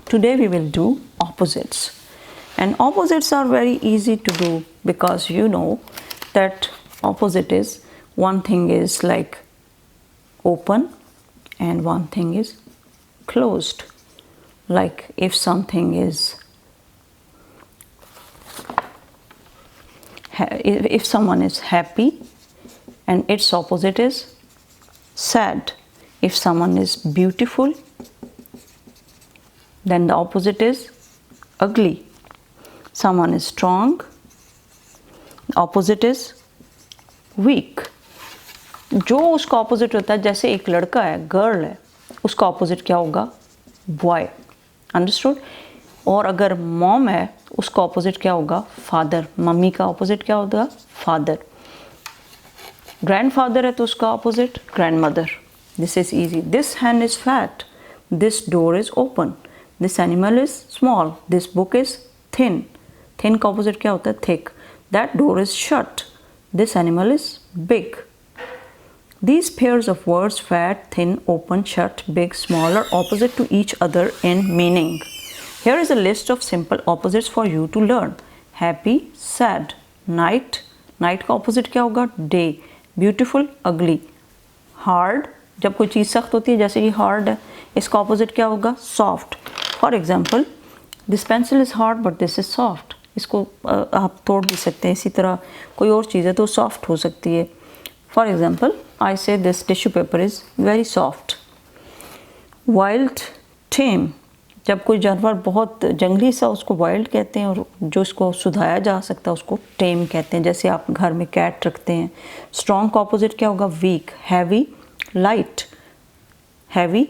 Today we will do opposites, and opposites are very easy to do because you know that opposite is one thing is like open and one thing is closed. Like if something is if someone is happy and its opposite is sad. If someone is beautiful, then the opposite is ugly. Someone is strong, opposite is weak. जो उसका opposite होता है, जैसे एक लड़का है, girl है, उसका ऑपोजिट क्या होगा? बॉय. अंडरस्टूड? और अगर मॉम है, उसका ऑपोजिट क्या होगा? फादर. मम्मी का ऑपोजिट क्या होगा? फादर. ग्रैंडफादर है तो उसका opposite grandmother. This is easy. This hand is fat, this door is open, this animal is small, this book is thin. Thin का ऑपोजिट क्या होता है? Thick. That door is shut, this animal is big. These pairs of words, fat, thin, open, shut, big, small, are opposite to each other in meaning. Here is a list of simple opposites for you to learn. Happy, sad. Night, night का opposite क्या होगा? Day. Beautiful, ugly. Hard, जब कोई चीज़ सख्त होती है, जैसे ये hard है, इसका opposite क्या होगा? Soft. For example, this pencil is hard but this is soft. इसको आप तोड़ भी सकते हैं. इसी तरह कोई और चीज़ है तो soft हो सकती है. For example, I say this tissue paper is very soft. Wild, tame. जब कोई जानवर बहुत जंगली सा, उसको वाइल्ड कहते हैं, और जो इसको सुधाया जा सकता है उसको टेम कहते हैं. जैसे आप घर में कैट रखते हैं. स्ट्रॉन्ग का ऑपोजिट क्या होगा? वीक. Heavy, light. हैवी,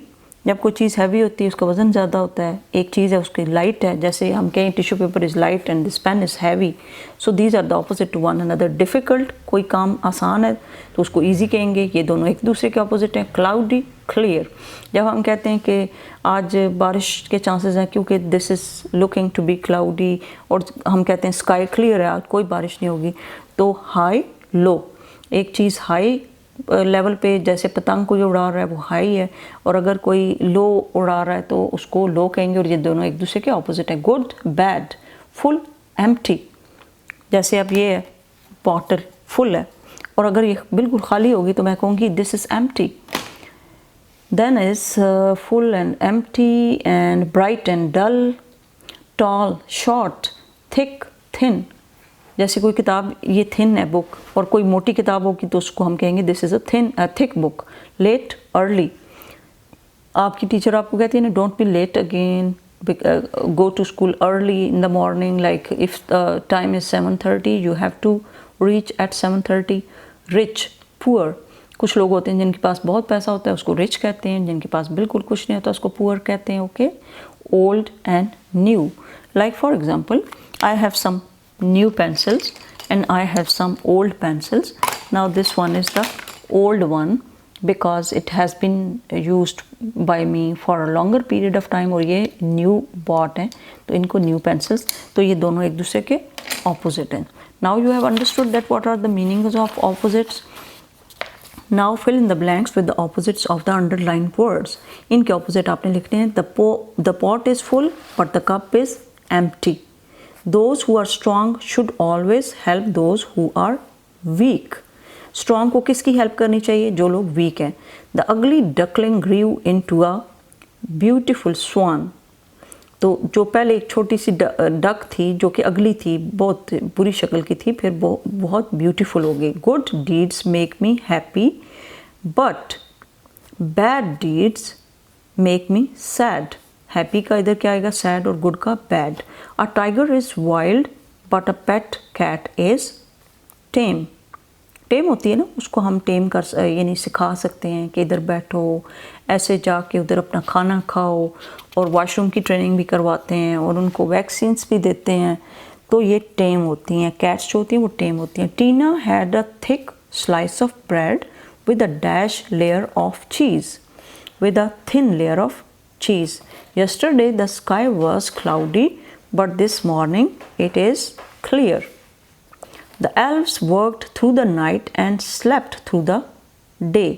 जब कोई चीज़ हैवी होती है उसका वज़न ज़्यादा होता है. एक चीज़ है उसकी लाइट है, जैसे हम कहें tissue paper is light and this pen is heavy. So these are the opposite to one another. Difficult, कोई काम आसान है तो उसको ईजी कहेंगे. ये दोनों एक दूसरे के ऑपोजिट हैं. Cloudy, clear. जब हम कहते हैं कि आज बारिश के चांसेस हैं क्योंकि this is looking to be cloudy, और हम कहते हैं स्काई क्लियर है, आज कोई बारिश नहीं होगी. तो हाई, लो. एक चीज़ हाई लेवल पे, जैसे पतंग को जो उड़ा रहा है वो हाई है, और अगर कोई लो उड़ा रहा है तो उसको लो कहेंगे. और ये दोनों एक दूसरे के ऑपोजिट है. Good, bad. Full, empty. जैसे अब ये है बॉटल फुल है, और अगर ये बिल्कुल खाली होगी तो मैं कहूँगी this is empty. Then is full and empty and bright and dull. Tall, short. Thick, thin. जैसे कोई किताब, ये थिन है बुक, और कोई मोटी किताब होगी तो उसको हम कहेंगे this is a thick book. Late, early. आपकी टीचर आपको कहती है ना, don't be late again, go to school early in the morning. Like if time is 7:30 you have to reach at 7:30. Rich, poor. कुछ लोग होते हैं जिनके पास बहुत पैसा होता है उसको रिच कहते हैं, जिनके पास बिल्कुल कुछ नहीं होता उसको पुअर कहते हैं. Okay. Old and new. Like for example, I have some new pencils and I have some old pencils. Now this one is the old one because it has been used by me for a longer period of time, और ये new bought हैं तो इनको new pencils. तो ये दोनों एक दूसरे के opposite हैं. Now you have understood that what are the meanings of opposites. Now fill in the blanks with the opposites of the underlined words. इनके opposite आपने लिखने हैं. The pot is full but the cup is empty. Those who are strong should always help those who are weak. Strong को किसकी help करनी चाहिए? जो लोग वीक हैं. The ugly duckling grew into a beautiful swan. तो जो पहले एक छोटी सी डक थी जो कि अगली थी, बहुत बुरी शक्ल की थी, फिर बहुत ब्यूटीफुल हो गई. Good deeds make me happy but bad deeds make me sad. Happy का इधर क्या आएगा? सैड. और गुड का bad. A tiger is wild but a pet cat is tame. Tame होती है ना, उसको हम टेम कर यानी सिखा सकते हैं कि इधर बैठो, ऐसे जाके उधर अपना खाना खाओ, और वॉशरूम की ट्रेनिंग भी करवाते हैं और उनको वैक्सीन्स भी देते हैं. तो ये टेम होती हैं. कैट्स जो होती हैं वो टेम होती हैं. Tina had a thick slice of bread with a dash layer of cheese. With a thin layer of cheese. Yesterday the sky was cloudy but this morning it is clear. The elves worked through the night and slept through the day.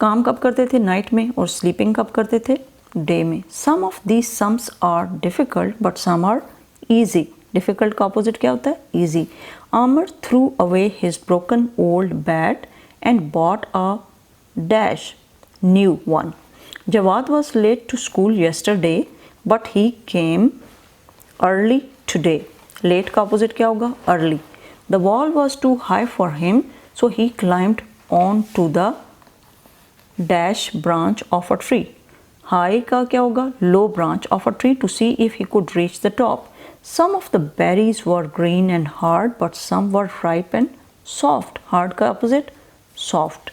काम कब करते थे? Night में. और sleeping कब करते थे? day में. Some of these sums are difficult but some are easy. Difficult का opposite क्या होता है? Easy. Amar threw away his broken old bat and bought a dash new one. Jawad was late to school yesterday but he came early today. Late का opposite क्या होगा? Early. The wall was too high for him so he climbed on to the dash branch of a tree. High का क्या होगा? Low branch of a tree to see if he could reach the top. Some of the berries were green and hard, but some were ripe and soft. Hard का opposite? Soft.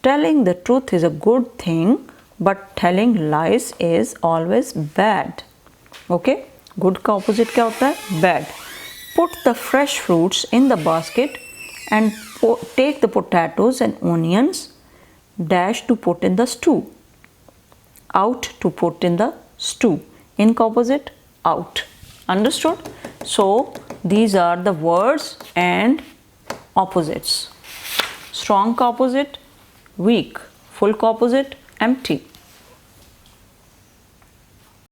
Telling the truth is a good thing, but telling lies is always bad. Okay? Good का opposite क्या होता है? Bad. Put the fresh fruits in the basket and take the potatoes and onions dash to put in the stew. Out to put in the stew. In opposite, out. Understood? So these are the words and opposites. Strong opposite, weak. Full opposite, empty.